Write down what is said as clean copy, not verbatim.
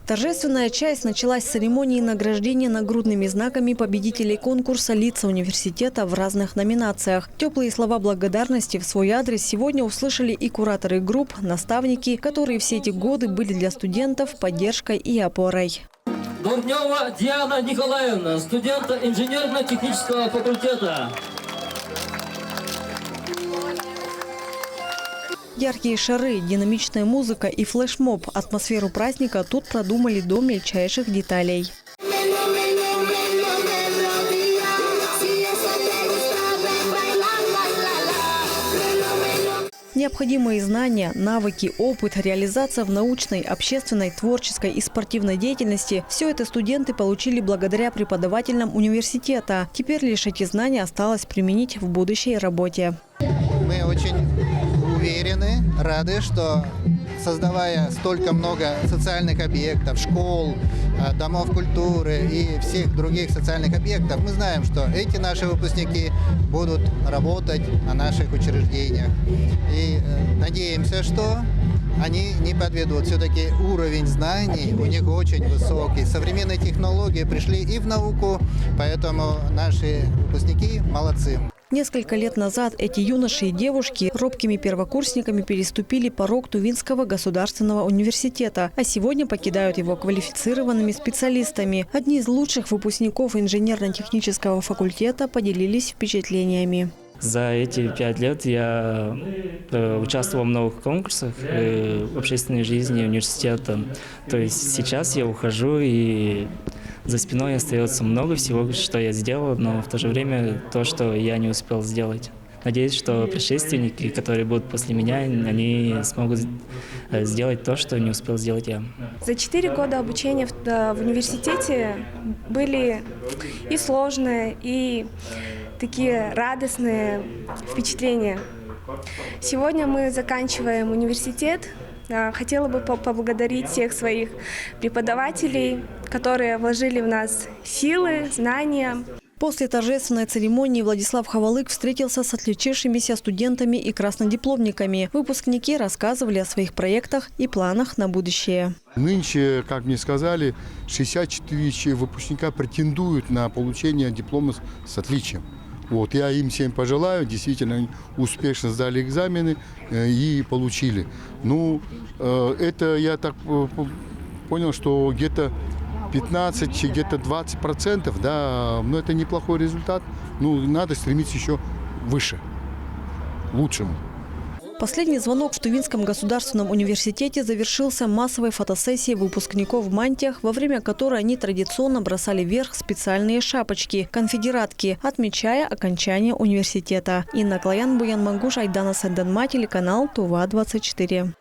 Торжественная часть началась с церемонии награждения нагрудными знаками победителей конкурса «Лица университета» в разных номинациях. Теплые слова благодарности в свой адрес сегодня услышали и кураторы групп, наставники, которые все эти годы были для студентов поддержкой и опорой. Дурнева Диана Николаевна, студента инженерно-технического факультета. Яркие шары, динамичная музыка и флешмоб. Атмосферу праздника тут продумали до мельчайших деталей. Необходимые знания, навыки, опыт, реализация в научной, общественной, творческой и спортивной деятельности – все это студенты получили благодаря преподавателям университета. Теперь лишь эти знания осталось применить в будущей работе. Мы очень уверены, рады, что создавая столько много социальных объектов, школ, домов культуры и всех других социальных объектов, мы знаем, что эти наши выпускники будут работать на наших учреждениях. И надеемся, что они не подведут. Все-таки уровень знаний у них очень высокий. Современные технологии пришли и в науку, поэтому наши выпускники молодцы. Несколько лет назад эти юноши и девушки робкими первокурсниками переступили порог Тувинского государственного университета, а сегодня покидают его квалифицированными специалистами. Одни из лучших выпускников инженерно-технического факультета поделились впечатлениями. За эти 5 лет я участвовал в многих конкурсах в общественной жизни университета. То есть сейчас я ухожу, и за спиной остается много всего, что я сделал, но в то же время то, что я не успел сделать. Надеюсь, что предшественники, которые будут после меня, они смогут сделать то, что не успел сделать я. За 4 года обучения в университете были и сложные, и такие радостные впечатления. Сегодня мы заканчиваем университет. Хотела бы поблагодарить всех своих преподавателей, которые вложили в нас силы, знания. После торжественной церемонии Владислав Хавалык встретился с отличившимися студентами и краснодипломниками. Выпускники рассказывали о своих проектах и планах на будущее. Нынче, как мне сказали, 64 выпускника претендуют на получение диплома с отличием. Вот, я им всем пожелаю, действительно успешно сдали экзамены и получили. Ну, это я так понял, что где-то 15, где-то 20%, да, но это неплохой результат. Ну, надо стремиться еще выше, к лучшему. Последний звонок в Тувинском государственном университете завершился массовой фотосессией выпускников в мантиях, во время которой они традиционно бросали вверх специальные шапочки – конфедератки, отмечая окончание университета. Инна Клоян, Буян Мангуш, Айдана Сэнданма, телеканал Тува-24.